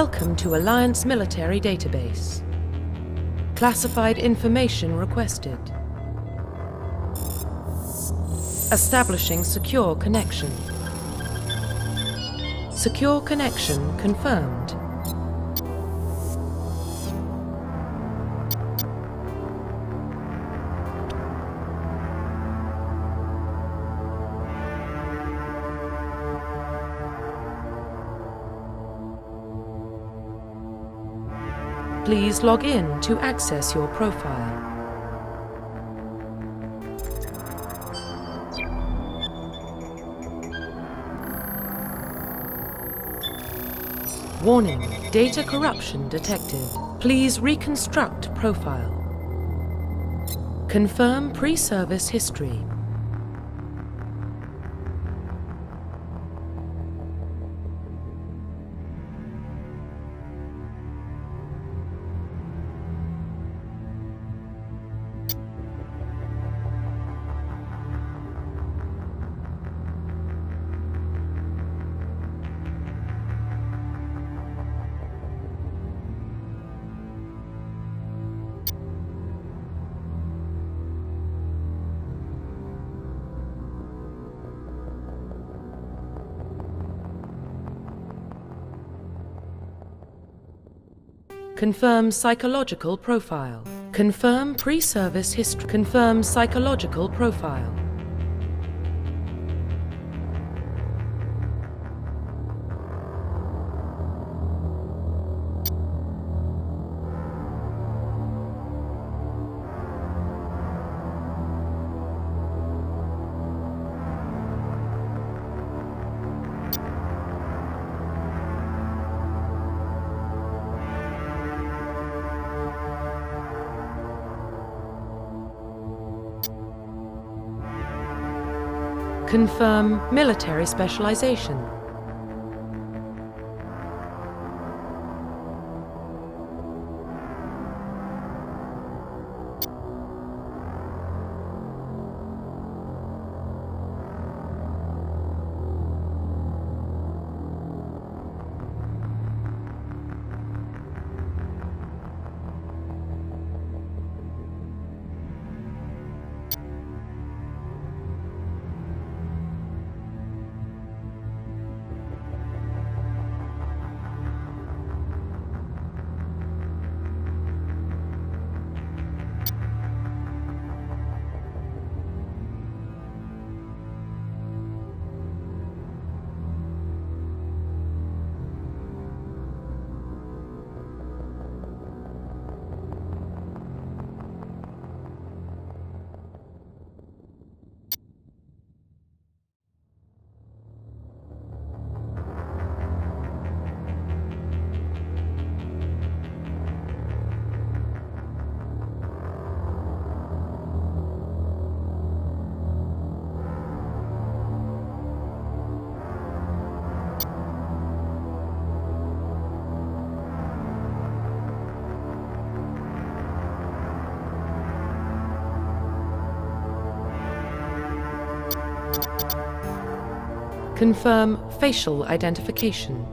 Welcome to Alliance Military Database. Classified information requested. Establishing secure connection. Secure connection confirmed. Please log in to access your profile. Warning, data corruption detected. Please reconstruct profile. Confirm pre-service history. Confirm psychological profile. Confirm pre-service history. Confirm psychological profile. Confirm military specialization. Confirm facial identification.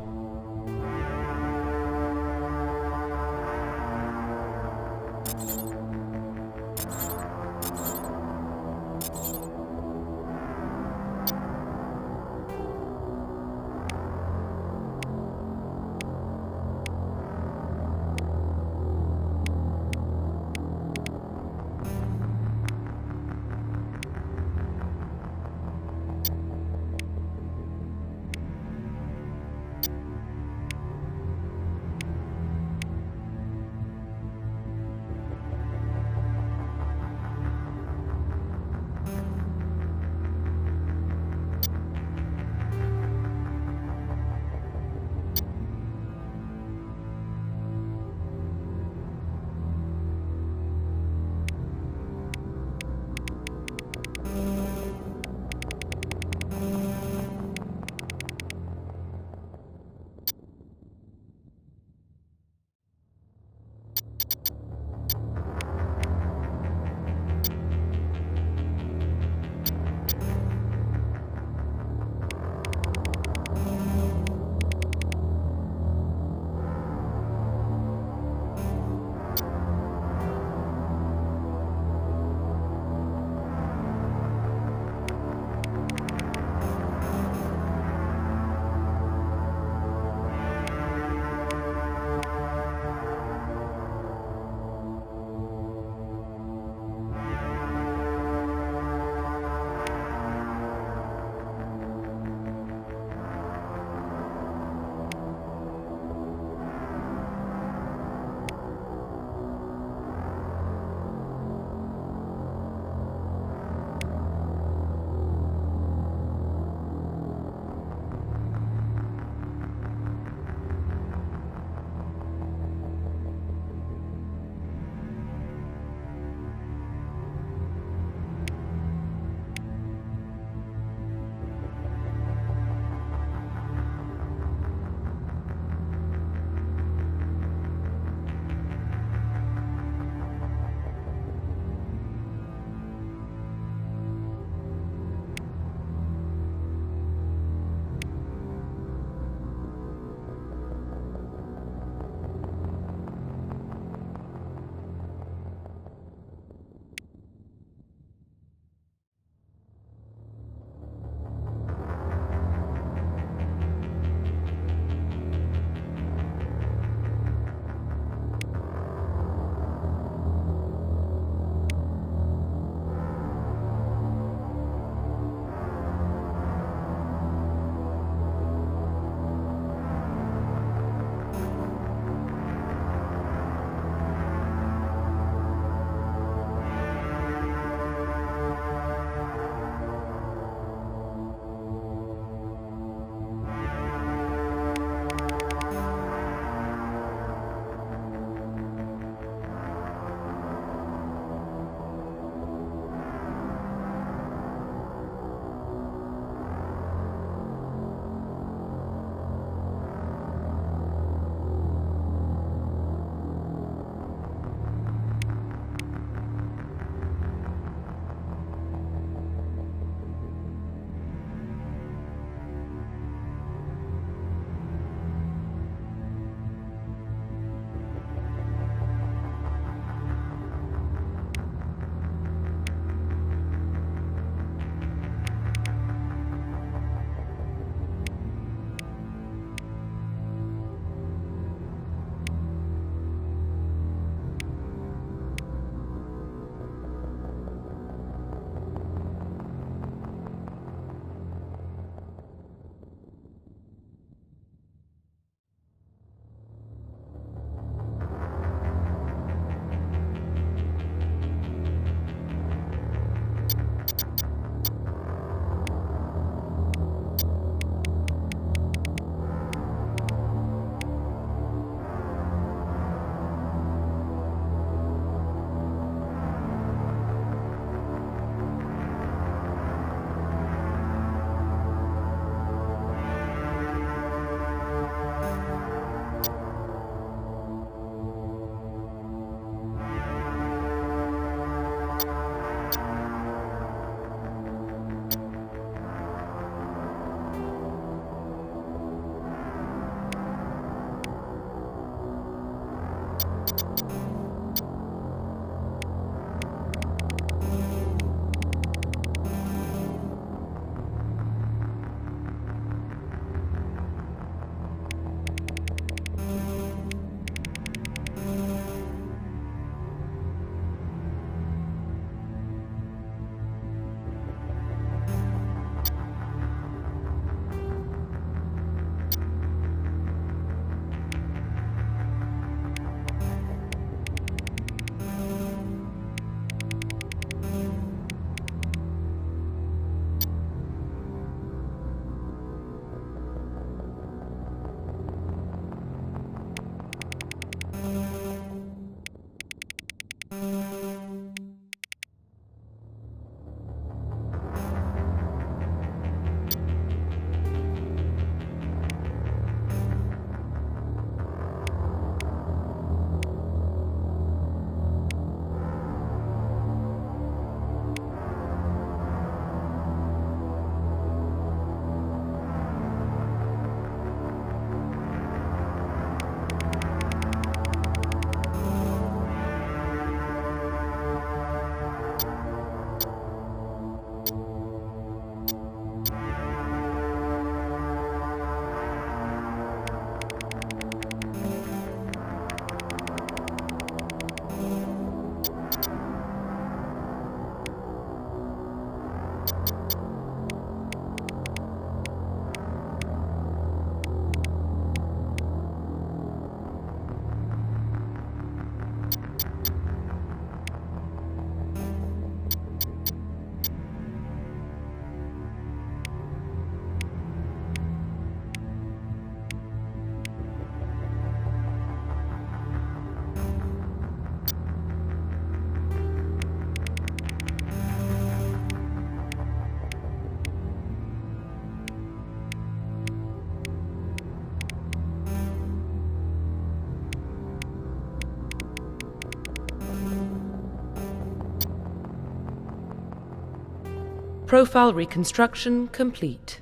Profile reconstruction complete.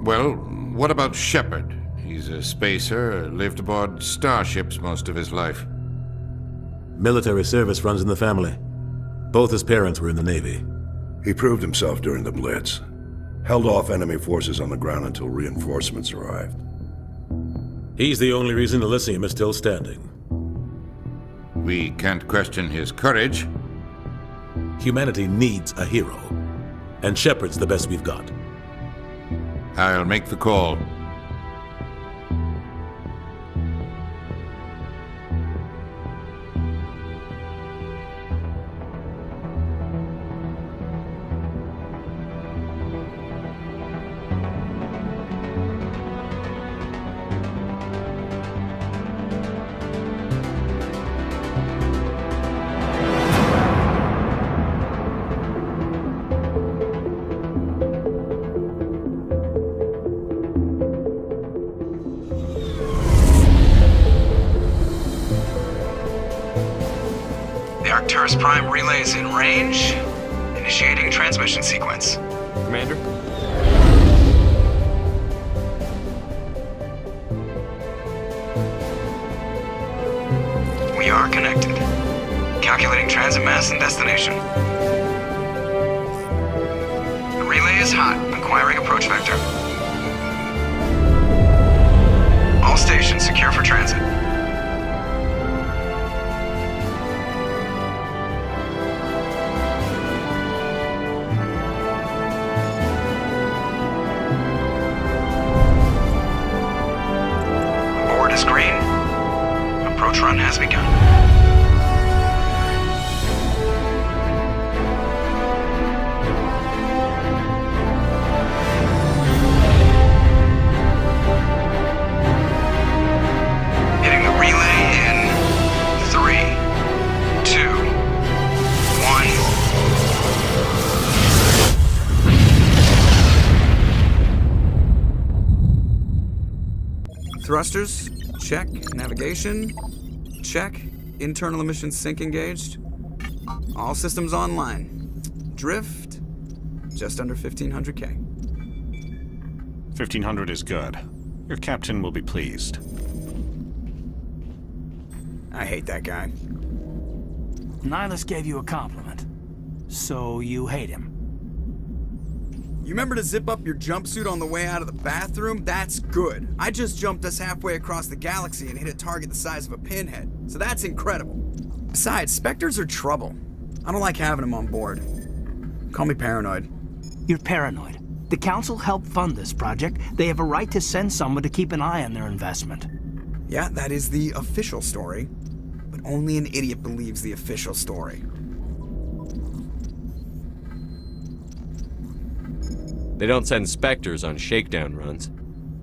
Well, what about Shepard? He's a spacer, lived aboard starships most of his life. Military service runs in the family. Both his parents were in the Navy. He proved himself during the Blitz. Held off enemy forces on the ground until reinforcements arrived. He's the only reason Elysium is still standing. We can't question his courage. Humanity needs a hero. And Shepard's the best we've got. I'll make the call. Arcturus Prime relays in range. Initiating transmission sequence. Commander? We are connected. Calculating transit mass and destination. The relay is hot. Acquiring approach vector. All stations secure for transit. Green. Approach run has begun. Hitting the relay in 3, 2, 1. Thrusters. Check. Navigation. Check. Internal emissions sync engaged. All systems online. Drift. Just under 1500K. 1500 is good. Your captain will be pleased. I hate that guy. Nihilus gave you a compliment. So you hate him. You remember to zip up your jumpsuit on the way out of the bathroom? That's good. I just jumped us halfway across the galaxy and hit a target the size of a pinhead. So that's incredible. Besides, Spectres are trouble. I don't like having them on board. Call me paranoid. You're paranoid. The Council helped fund this project. They have a right to send someone to keep an eye on their investment. Yeah, that is the official story. But only an idiot believes the official story. They don't send Spectres on shakedown runs.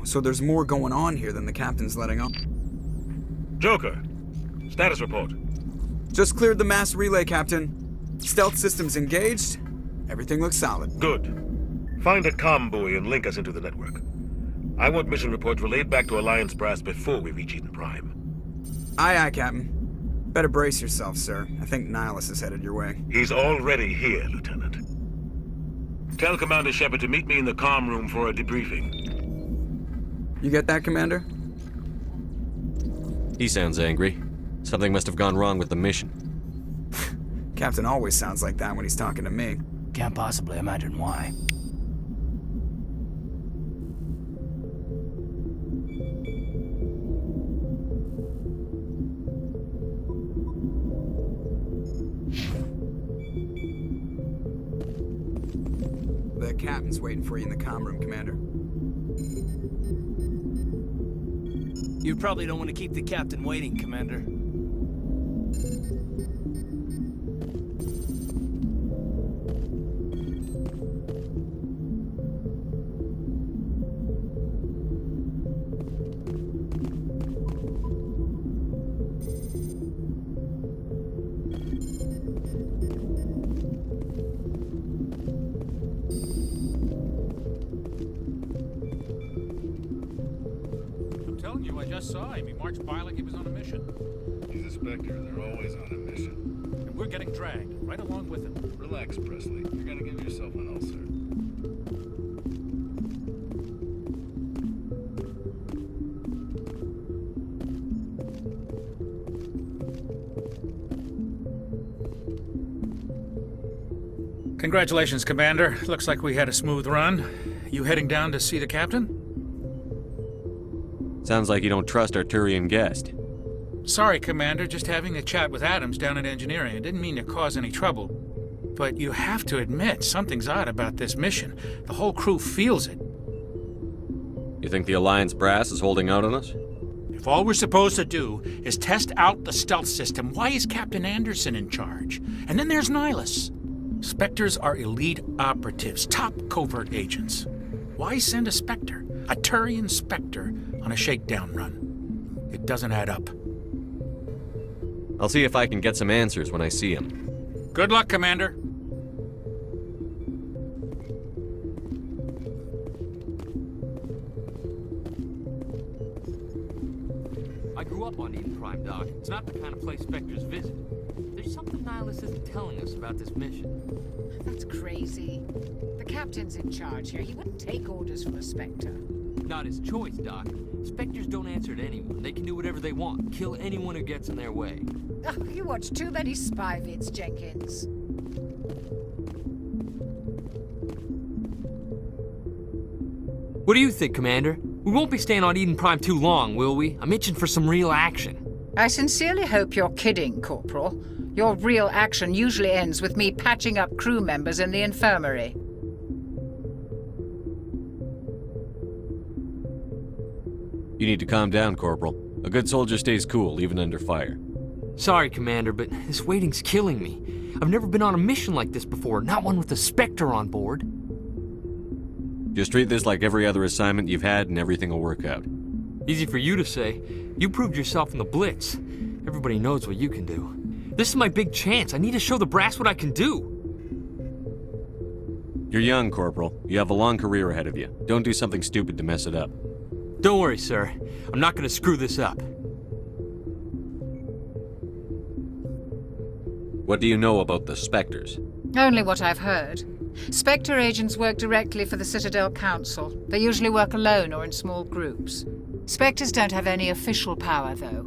So there's more going on here than the captain's letting on. Joker, status report. Just cleared the mass relay, Captain. Stealth systems engaged. Everything looks solid. Good. Find a comm buoy and link us into the network. I want mission reports relayed back to Alliance brass before we reach Eden Prime. Aye, aye, Captain. Better brace yourself, sir. I think Nihilus is headed your way. He's already here, Lieutenant. Tell Commander Shepard to meet me in the comm room for a debriefing. You get that, Commander? He sounds angry. Something must have gone wrong with the mission. Captain always sounds like that when he's talking to me. Can't possibly imagine why. The captain's waiting for you in the comm room, Commander. You probably don't want to keep the captain waiting, Commander. marched by like he was on a mission. He's a Spectre. They're always on a mission. And we're getting dragged, right along with him. Relax, Presley. You're gonna give yourself an ulcer. Congratulations, Commander. Looks like we had a smooth run. You heading down to see the captain? Sounds like you don't trust our Turian guest. Sorry, Commander. Just having a chat with Adams down at engineering. I didn't mean to cause any trouble. But you have to admit, something's odd about this mission. The whole crew feels it. You think the Alliance brass is holding out on us? If all we're supposed to do is test out the stealth system, why is Captain Anderson in charge? And then there's Nihilus. Spectres are elite operatives, top covert agents. Why send a Spectre, a Turian Spectre, on a shakedown run? It doesn't add up. I'll see if I can get some answers when I see him. Good luck, Commander. I grew up on Eden Prime, Doc. It's not the kind of place Spectres visit. There's something Nihilus isn't telling us about this mission. That's crazy. The captain's in charge here. He wouldn't take orders from a Spectre. Not his choice, Doc. Spectres don't answer to anyone. They can do whatever they want. Kill anyone who gets in their way. Oh, you watch too many spy vids, Jenkins. What do you think, Commander? We won't be staying on Eden Prime too long, will we? I'm itching for some real action. I sincerely hope you're kidding, Corporal. Your real action usually ends with me patching up crew members in the infirmary. You need to calm down, Corporal. A good soldier stays cool, even under fire. Sorry, Commander, but this waiting's killing me. I've never been on a mission like this before, not one with a Spectre on board. Just treat this like every other assignment you've had and everything will work out. Easy for you to say. You proved yourself in the Blitz. Everybody knows what you can do. This is my big chance. I need to show the brass what I can do. You're young, Corporal. You have a long career ahead of you. Don't do something stupid to mess it up. Don't worry, sir. I'm not gonna screw this up. What do you know about the Spectres? Only what I've heard. Spectre agents work directly for the Citadel Council. They usually work alone or in small groups. Spectres don't have any official power, though.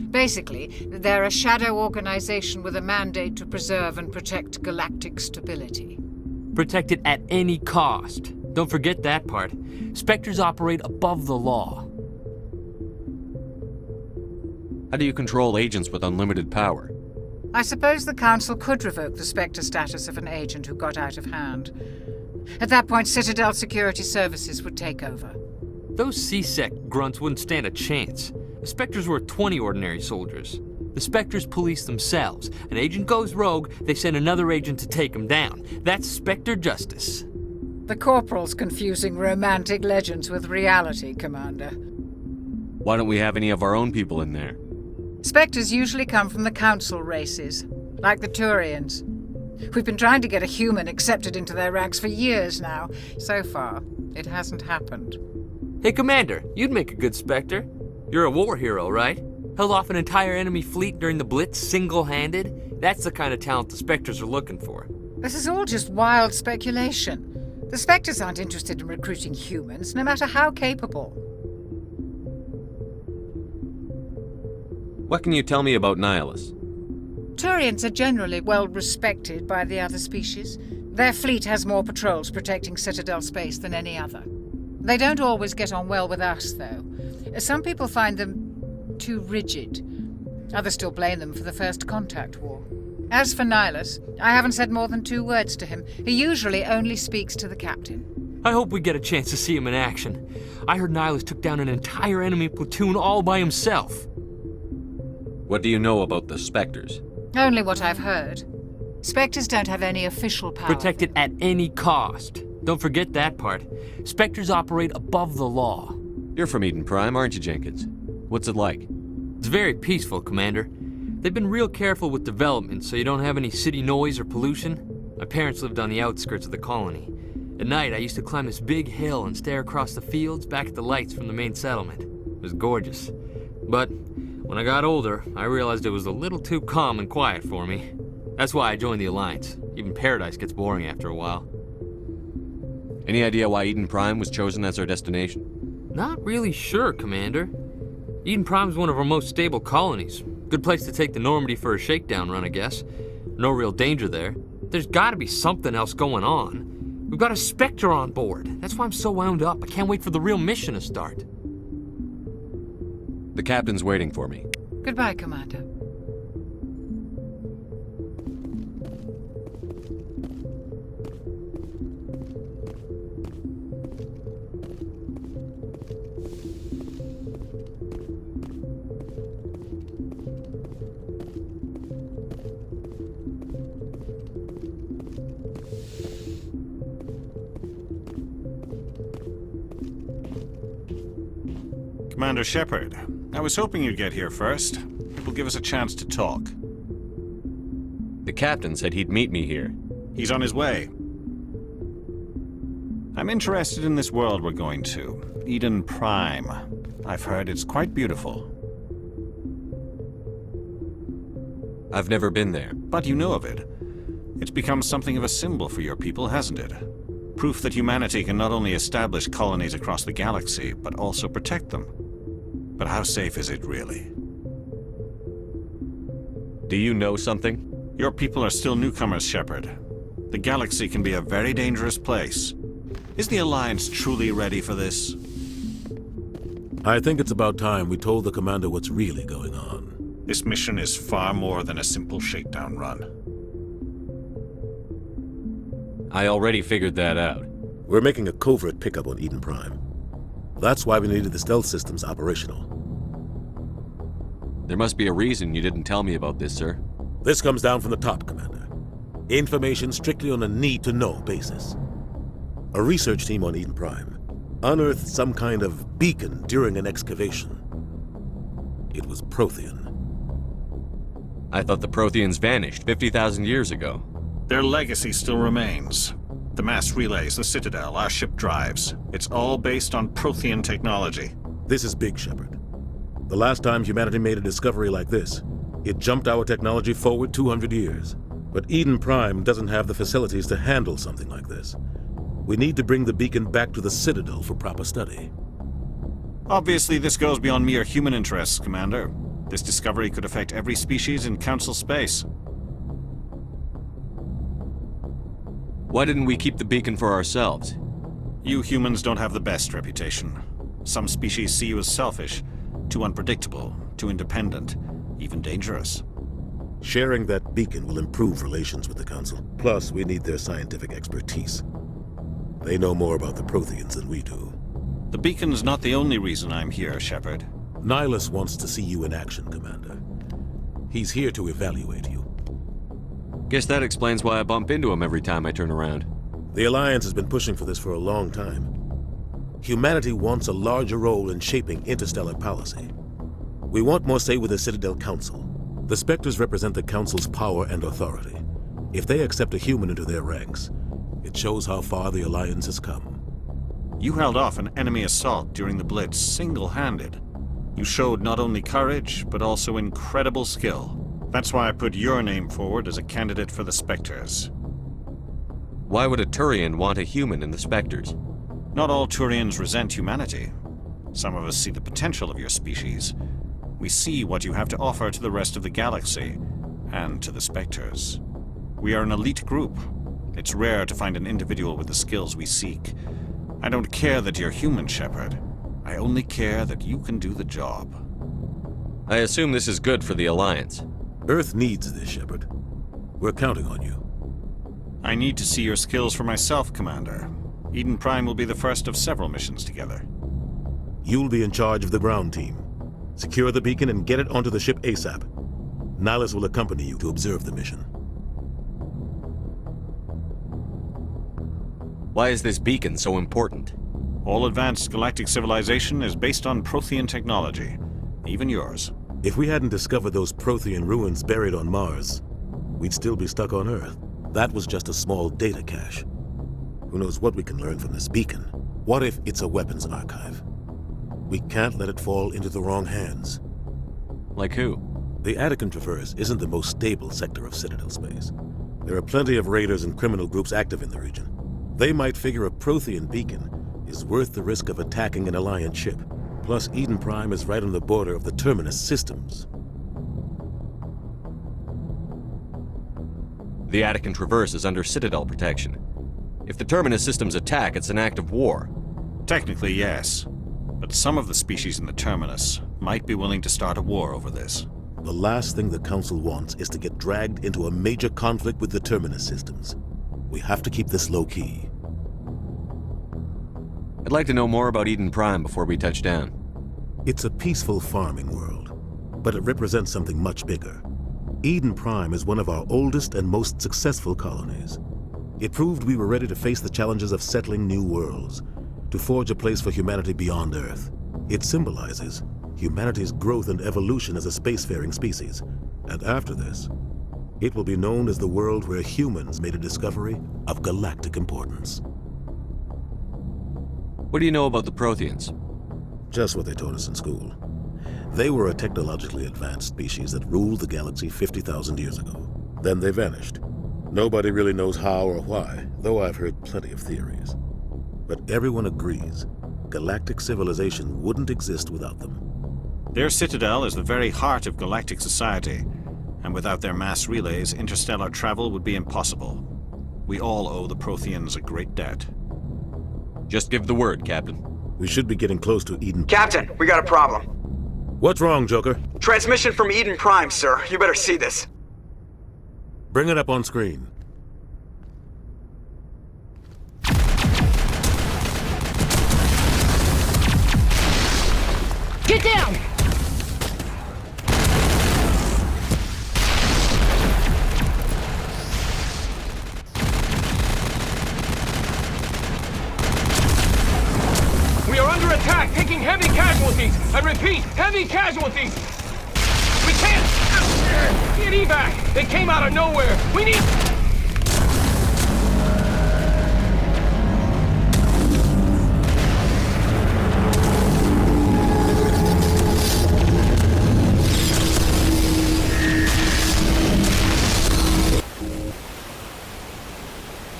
Basically, they're a shadow organization with a mandate to preserve and protect galactic stability. Protect it at any cost. Don't forget that part. Spectres operate above the law. How do you control agents with unlimited power? I suppose the Council could revoke the Spectre status of an agent who got out of hand. At that point, Citadel Security Services would take over. Those C-Sec grunts wouldn't stand a chance. The Spectres were 20 ordinary soldiers. The Spectres police themselves. An agent goes rogue, they send another agent to take him down. That's Spectre justice. The Corporal's confusing romantic legends with reality, Commander. Why don't we have any of our own people in there? Spectres usually come from the Council races, like the Turians. We've been trying to get a human accepted into their ranks for years now. So far, it hasn't happened. Hey, Commander, you'd make a good Spectre. You're a war hero, right? Held off an entire enemy fleet during the Blitz single-handed? That's the kind of talent the Spectres are looking for. This is all just wild speculation. The Spectres aren't interested in recruiting humans, no matter how capable. What can you tell me about Nihilus? Turians are generally well respected by the other species. Their fleet has more patrols protecting Citadel space than any other. They don't always get on well with us, though. Some people find them too rigid. Others still blame them for the First Contact War. As for Nihilus, I haven't said more than 2 words to him. He usually only speaks to the captain. I hope we get a chance to see him in action. I heard Nihilus took down an entire enemy platoon all by himself. What do you know about the Spectres? Only what I've heard. Spectres don't have any official power. Protect it at any cost. Don't forget that part. Spectres operate above the law. You're from Eden Prime, aren't you, Jenkins? What's it like? It's very peaceful, Commander. They've been real careful with development, so you don't have any city noise or pollution. My parents lived on the outskirts of the colony. At night, I used to climb this big hill and stare across the fields back at the lights from the main settlement. It was gorgeous. But when I got older, I realized it was a little too calm and quiet for me. That's why I joined the Alliance. Even Paradise gets boring after a while. Any idea why Eden Prime was chosen as our destination? Not really sure, Commander. Eden Prime's one of our most stable colonies. Good place to take the Normandy for a shakedown run, I guess. No real danger there. There's gotta be something else going on. We've got a Spectre on board. That's why I'm so wound up. I can't wait for the real mission to start. The captain's waiting for me. Goodbye, Commander. Commander Shepard, I was hoping you'd get here first. It will give us a chance to talk. The captain said he'd meet me here. He's on his way. I'm interested in this world we're going to, Eden Prime. I've heard it's quite beautiful. I've never been there. But you know of it. It's become something of a symbol for your people, hasn't it? Proof that humanity can not only establish colonies across the galaxy, but also protect them. But how safe is it, really? Do you know something? Your people are still newcomers, Shepard. The galaxy can be a very dangerous place. Is the Alliance truly ready for this? I think it's about time we told the commander what's really going on. This mission is far more than a simple shakedown run. I already figured that out. We're making a covert pickup on Eden Prime. That's why we needed the stealth systems operational. There must be a reason you didn't tell me about this, sir. This comes down from the top, Commander. Information strictly on a need-to-know basis. A research team on Eden Prime unearthed some kind of beacon during an excavation. It was Prothean. I thought the Protheans vanished 50,000 years ago. Their legacy still remains. The mass relays, the Citadel, our ship drives. It's all based on Prothean technology. This is big, Shepard. The last time humanity made a discovery like this, it jumped our technology forward 200 years. But Eden Prime doesn't have the facilities to handle something like this. We need to bring the beacon back to the Citadel for proper study. Obviously, this goes beyond mere human interests, Commander. This discovery could affect every species in Council space. Why didn't we keep the beacon for ourselves? You humans don't have the best reputation. Some species see you as selfish, too unpredictable, too independent, even dangerous. Sharing that beacon will improve relations with the Council. Plus, we need their scientific expertise. They know more about the Protheans than we do. The beacon's not the only reason I'm here, Shepard. Nihilus wants to see you in action, Commander. He's here to evaluate you. Guess that explains why I bump into him every time I turn around. The Alliance has been pushing for this for a long time. Humanity wants a larger role in shaping interstellar policy. We want more say with the Citadel Council. The Spectres represent the Council's power and authority. If they accept a human into their ranks, it shows how far the Alliance has come. You held off an enemy assault during the Blitz single-handed. You showed not only courage, but also incredible skill. That's why I put your name forward as a candidate for the Spectres. Why would a Turian want a human in the Spectres? Not all Turians resent humanity. Some of us see the potential of your species. We see what you have to offer to the rest of the galaxy, and to the Spectres. We are an elite group. It's rare to find an individual with the skills we seek. I don't care that you're human, Shepard. I only care that you can do the job. I assume this is good for the Alliance. Earth needs this, Shepard. We're counting on you. I need to see your skills for myself, Commander. Eden Prime will be the first of several missions together. You'll be in charge of the ground team. Secure the beacon and get it onto the ship ASAP. Nihilus will accompany you to observe the mission. Why is this beacon so important? All advanced galactic civilization is based on Prothean technology. Even yours. If we hadn't discovered those Prothean ruins buried on Mars, we'd still be stuck on Earth. That was just a small data cache. Who knows what we can learn from this beacon? What if it's a weapons archive? We can't let it fall into the wrong hands. Like who? The Attican Traverse isn't the most stable sector of Citadel space. There are plenty of raiders and criminal groups active in the region. They might figure a Prothean beacon is worth the risk of attacking an Alliance ship. Plus, Eden Prime is right on the border of the Terminus systems. The Attican Traverse is under Citadel protection. If the Terminus systems attack, it's an act of war. Technically, yes. But some of the species in the Terminus might be willing to start a war over this. The last thing the Council wants is to get dragged into a major conflict with the Terminus systems. We have to keep this low-key. I'd like to know more about Eden Prime before we touch down. It's a peaceful farming world, but it represents something much bigger. Eden Prime is one of our oldest and most successful colonies. It proved we were ready to face the challenges of settling new worlds, to forge a place for humanity beyond Earth. It symbolizes humanity's growth and evolution as a spacefaring species. And after this, it will be known as the world where humans made a discovery of galactic importance. What do you know about the Protheans? Just what they taught us in school. They were a technologically advanced species that ruled the galaxy 50,000 years ago. Then they vanished. Nobody really knows how or why, though I've heard plenty of theories. But everyone agrees, galactic civilization wouldn't exist without them. Their citadel is the very heart of galactic society, and without their mass relays, interstellar travel would be impossible. We all owe the Protheans a great debt. Just give the word, Captain. We should be getting close to Eden. Captain, we got a problem. What's wrong, Joker? Transmission from Eden Prime, sir. You better see this. Bring it up on screen. Get down! We are under attack, taking heavy casualties. I repeat, heavy casualties. We can't get evac. They came out of nowhere. We need...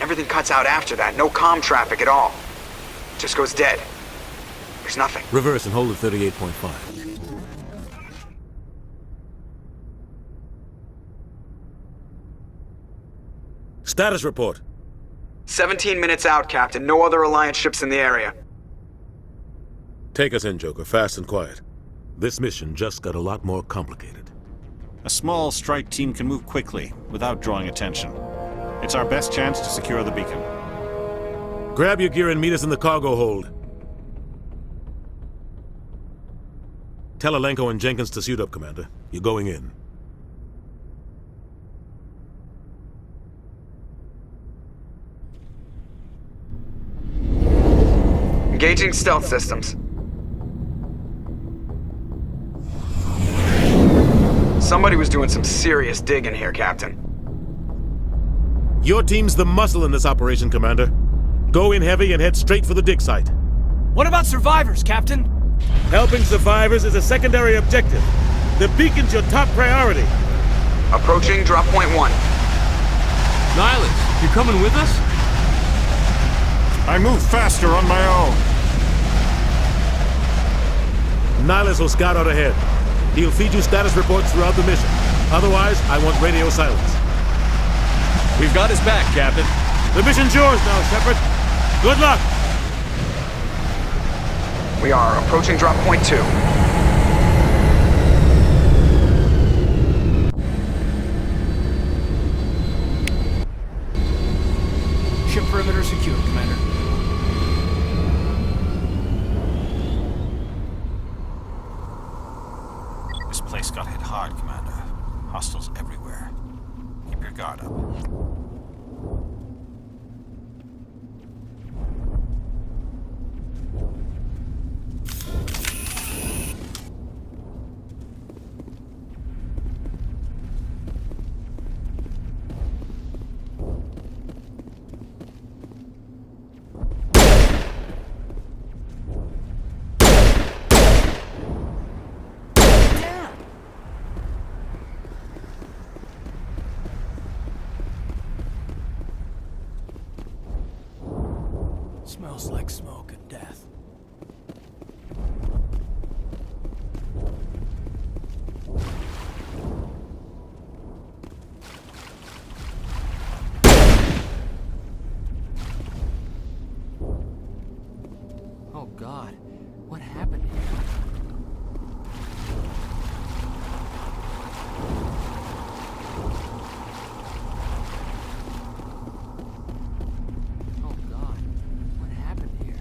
Everything cuts out after that. No comm traffic at all. Just goes dead. There's nothing. Reverse and hold at 38.5. Status report. 17 minutes out, Captain. No other Alliance ships in the area. Take us in, Joker, fast and quiet. This mission just got a lot more complicated. A small strike team can move quickly, without drawing attention. It's our best chance to secure the beacon. Grab your gear and meet us in the cargo hold. Tell Alenko and Jenkins to suit up, Commander. You're going in. Engaging stealth systems. Somebody was doing some serious digging here, Captain. Your team's the muscle in this operation, Commander. Go in heavy and head straight for the dig site. What about survivors, Captain? Helping survivors is a secondary objective. The beacon's your top priority. Approaching drop point 1. Nihilus, you coming with us? I move faster on my own. Nihilus will scout out ahead. He'll feed you status reports throughout the mission. Otherwise, I want radio silence. We've got his back, Captain. The mission's yours now, Shepard. Good luck! We are approaching drop point 2. Ship perimeter secure, Commander. This place got hit hard, Commander. Hostiles everywhere. Keep your guard up. smells like smoke and death. Oh God, what happened here? Oh God, what happened here?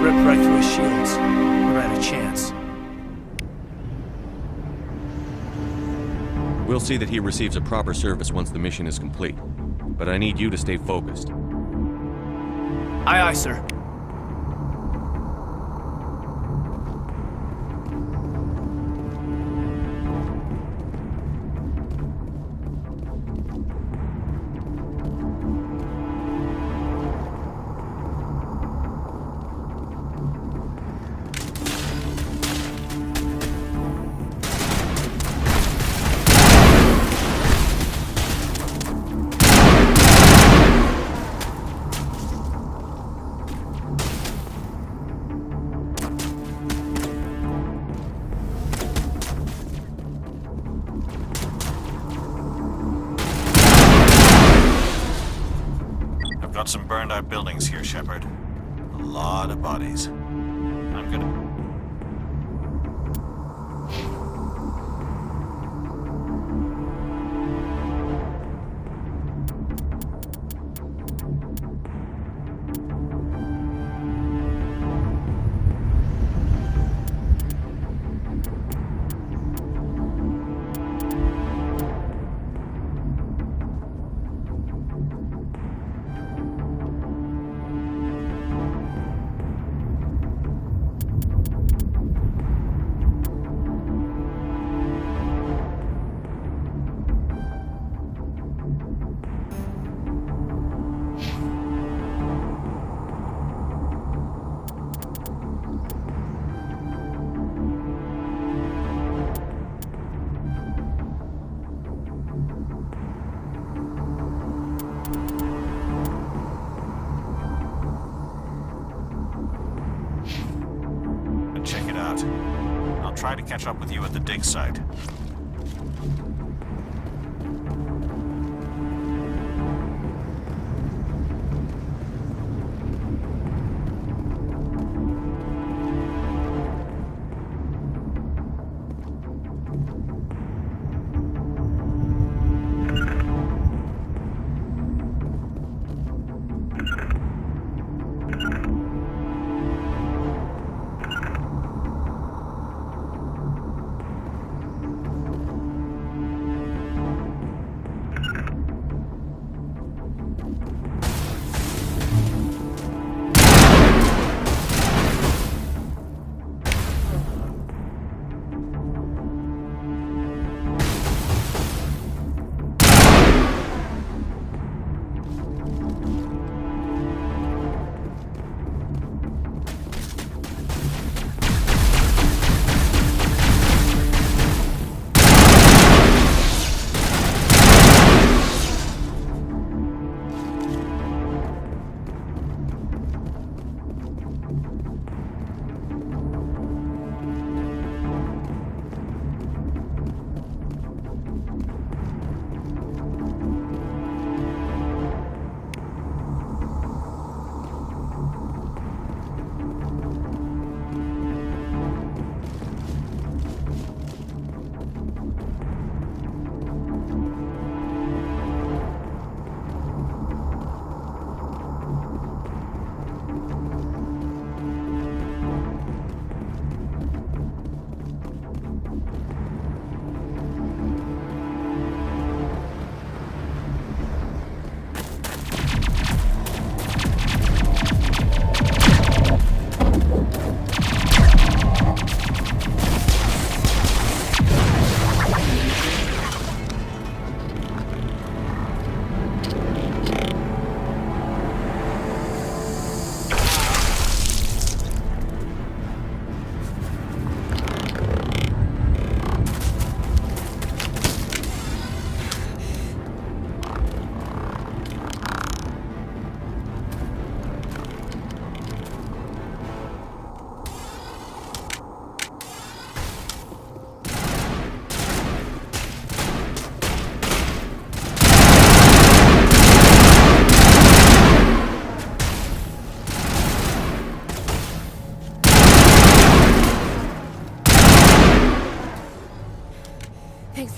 Ripped right through his shields. Never had a chance. We'll see that he receives a proper service once the mission is complete. But I need you to stay focused. Aye, aye, sir. Got some burned out buildings here, Shepard. A lot of bodies. I'm gonna... Check it out. I'll try to catch up with you at the dig site.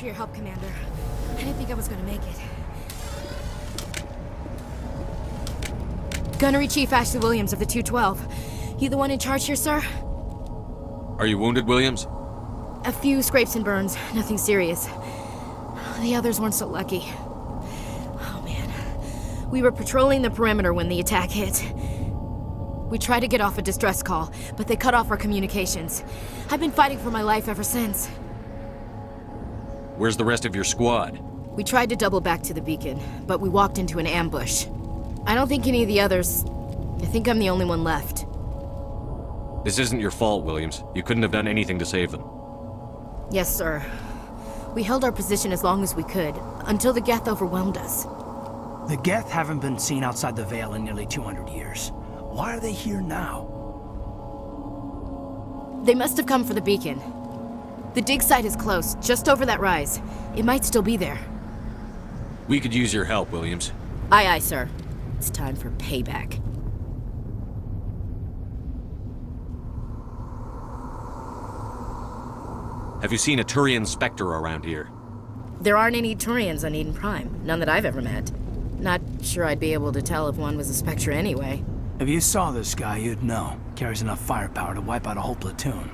for your help, Commander. I didn't think I was gonna make it. Gunnery Chief Ashley Williams of the 212. You the one in charge here, sir? Are you wounded, Williams? A few scrapes and burns, nothing serious. The others weren't so lucky. Oh man. We were patrolling the perimeter when the attack hit. We tried to get off a distress call, but they cut off our communications. I've been fighting for my life ever since. Where's the rest of your squad? We tried to double back to the beacon, but we walked into an ambush. I don't think any of the others... I think I'm the only one left. This isn't your fault, Williams. You couldn't have done anything to save them. Yes, sir. We held our position as long as we could, until the Geth overwhelmed us. The Geth haven't been seen outside the Veil in nearly 200 years. Why are they here now? They must have come for the beacon. The dig site is close, just over that rise. It might still be there. We could use your help, Williams. Aye, aye, sir. It's time for payback. Have you seen a Turian Spectre around here? There aren't any Turians on Eden Prime. None that I've ever met. Not sure I'd be able to tell if one was a Spectre anyway. If you saw this guy, you'd know. Carries enough firepower to wipe out a whole platoon.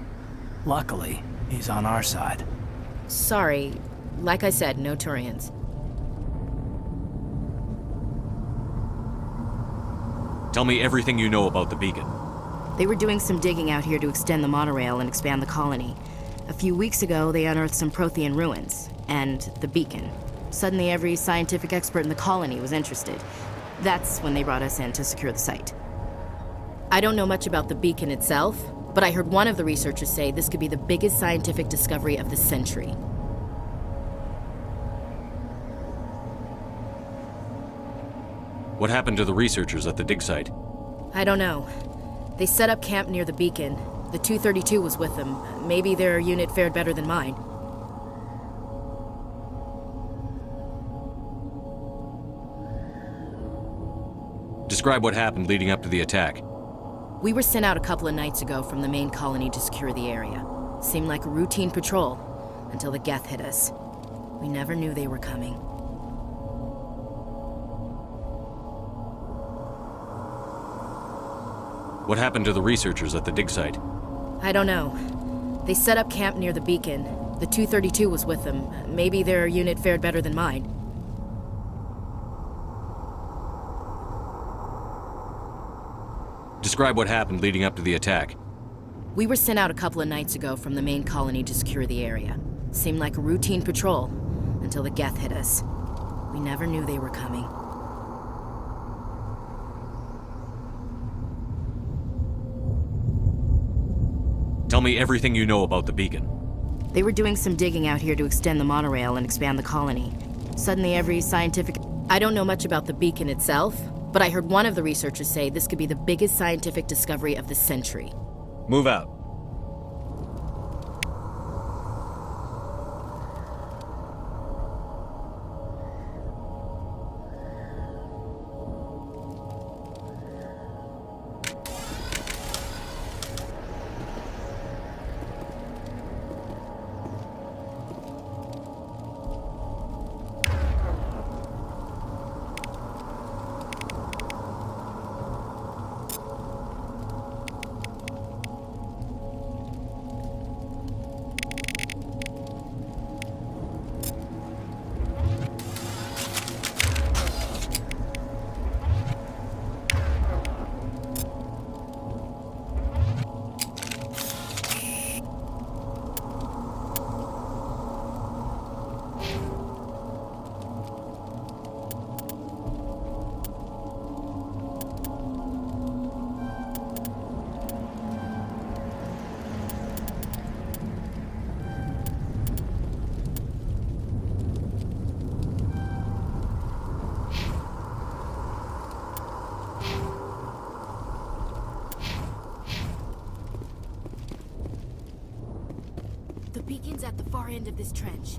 Luckily, he's on our side. Sorry. Like I said, no Turians. Tell me everything you know about the beacon. They were doing some digging out here to extend the monorail and expand the colony. A few weeks ago, they unearthed some Prothean ruins, and the beacon. Suddenly, every scientific expert in the colony was interested. That's when they brought us in to secure the site. I don't know much about the beacon itself, but I heard one of the researchers say this could be the biggest scientific discovery of the century. What happened to the researchers at the dig site? I don't know. They set up camp near the beacon. The 232 was with them. Maybe their unit fared better than mine. Describe what happened leading up to the attack. We were sent out a couple of nights ago from the main colony to secure the area. Seemed like a routine patrol, until the Geth hit us. We never knew they were coming. What happened to the researchers at the dig site? I don't know. They set up camp near the beacon. The 232 was with them. Maybe their unit fared better than mine. Describe what happened leading up to the attack. We were sent out a couple of nights ago from the main colony to secure the area. Seemed like a routine patrol, until the Geth hit us. We never knew they were coming. Tell me everything you know about the beacon. They were doing some digging out here to extend the monorail and expand the colony. Suddenly every scientific... I don't know much about the beacon itself, but I heard one of the researchers say this could be the biggest scientific discovery of the century. Move out. The beacon's at the far end of this trench.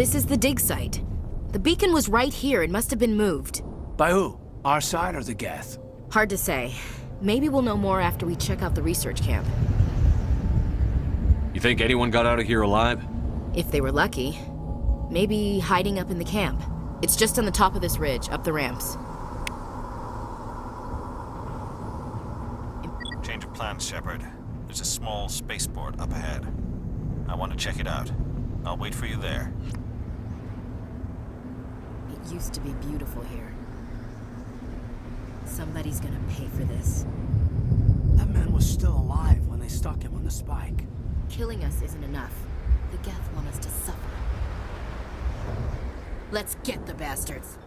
This is the dig site. The beacon was right here. It must have been moved. By who? Our side or the Geth? Hard to say. Maybe we'll know more after we check out the research camp. You think anyone got out of here alive? If they were lucky. Maybe hiding up in the camp. It's just on the top of this ridge, up the ramps. Change of plans, Shepard. There's a small spaceport up ahead. I want to check it out. I'll wait for you there. It used to be beautiful here. Somebody's gonna pay for this. That man was still alive when they stuck him on the spike. Killing us isn't enough. The Geth want us to suffer. Let's get the bastards.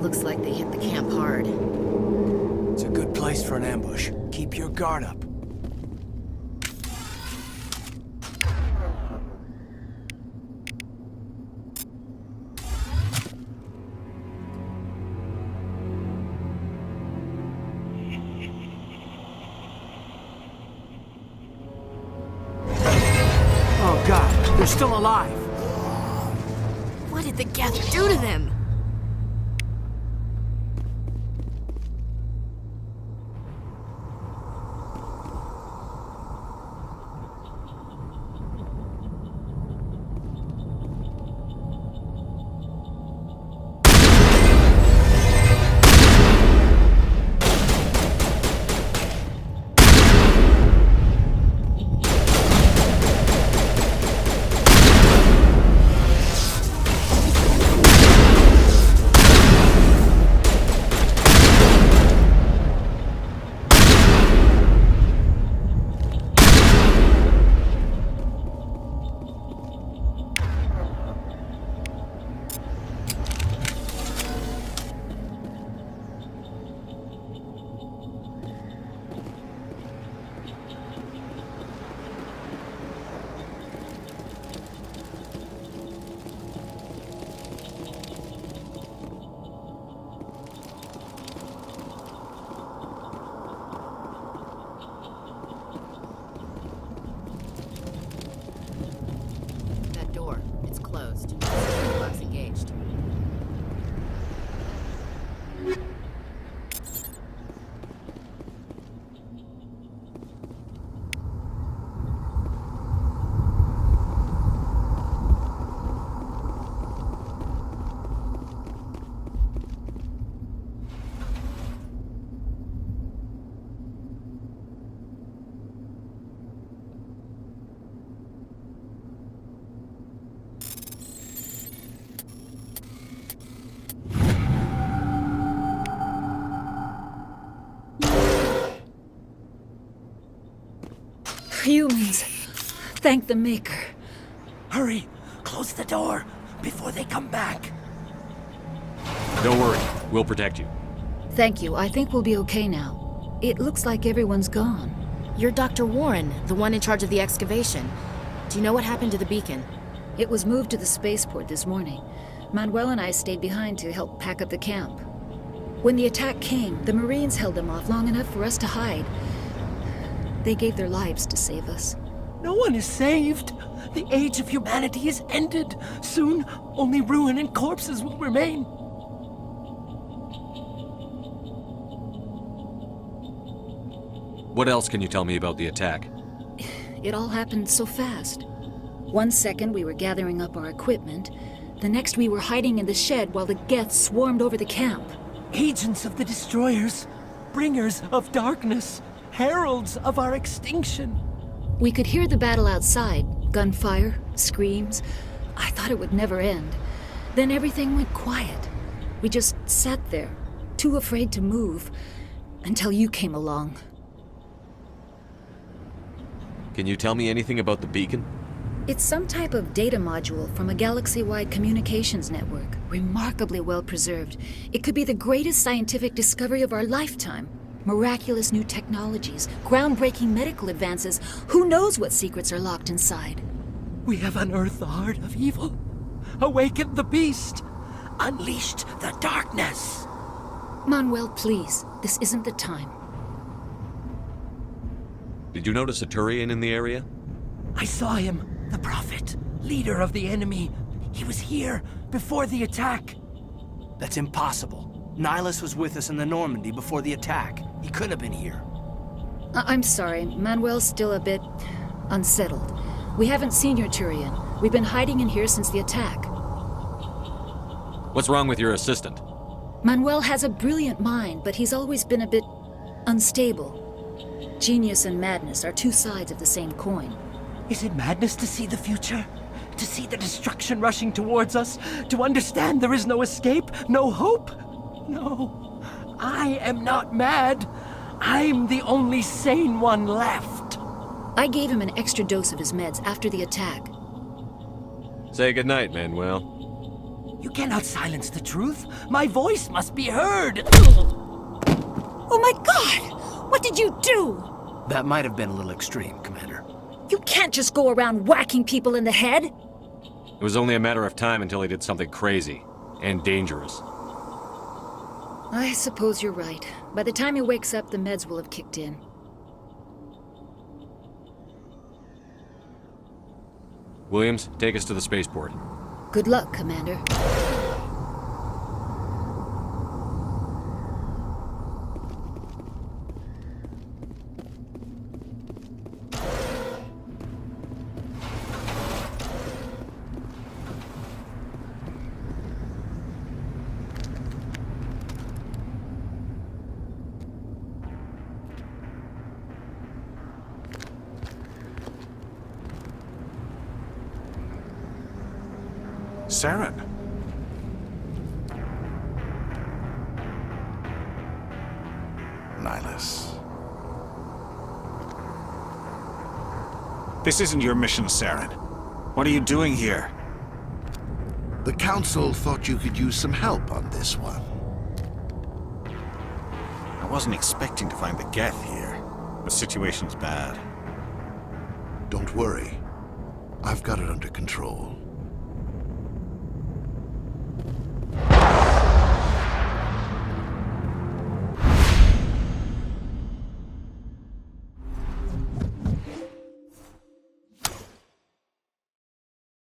Looks like they hit the camp hard. It's a good place for an ambush. Keep your guard up. Oh God, they're still alive. What did the Geth do to them? Humans. Thank the Maker. Hurry! Close the door before they come back. Don't worry, we'll protect you. Thank you. I think we'll be okay now. It looks like everyone's gone. You're Dr. Warren, the one in charge of the excavation. Do you know what happened to the beacon? It was moved to the spaceport this morning. Manuel and I stayed behind to help pack up the camp. When the attack came, the Marines held them off long enough for us to hide. They gave their lives to save us. No one is saved. The age of humanity is ended. Soon, only ruin and corpses will remain. What else can you tell me about the attack? It all happened so fast. 1 second we were gathering up our equipment. The next we were hiding in the shed while the Geth swarmed over the camp. Agents of the Destroyers. Bringers of darkness. Heralds of our extinction. We could hear the battle outside. Gunfire, screams. I thought it would never end. Then everything went quiet. We just sat there, too afraid to move, until you came along. Can you tell me anything about the beacon? It's some type of data module from a galaxy-wide communications network. Remarkably well preserved. It could be the greatest scientific discovery of our lifetime. Miraculous new technologies, groundbreaking medical advances. Who knows what secrets are locked inside? We have unearthed the heart of evil, awakened the beast, unleashed the darkness. Manuel, please. This isn't the time. Did you notice a Turian in the area? I saw him, the Prophet, leader of the enemy. He was here before the attack. That's impossible. Nihilus was with us in the Normandy before the attack. He couldn't have been here. I'm sorry. Manuel's still a bit unsettled. We haven't seen your Turian. We've been hiding in here since the attack. What's wrong with your assistant? Manuel has a brilliant mind, but he's always been a bit unstable. Genius and madness are two sides of the same coin. Is it madness to see the future? To see the destruction rushing towards us? To understand there is no escape? No hope? No. I am not mad. I'm the only sane one left. I gave him an extra dose of his meds after the attack. Say goodnight, Manuel. You cannot silence the truth. My voice must be heard. Oh my God! What did you do? That might have been a little extreme, Commander. You can't just go around whacking people in the head. It was only a matter of time until he did something crazy and dangerous. I suppose you're right. By the time he wakes up, the meds will have kicked in. Williams, take us to the spaceport. Good luck, Commander. Saren. Nihilus. This isn't your mission, Saren. What are you doing here? The Council thought you could use some help on this one. I wasn't expecting to find the Geth here. The situation's bad. Don't worry. I've got it under control.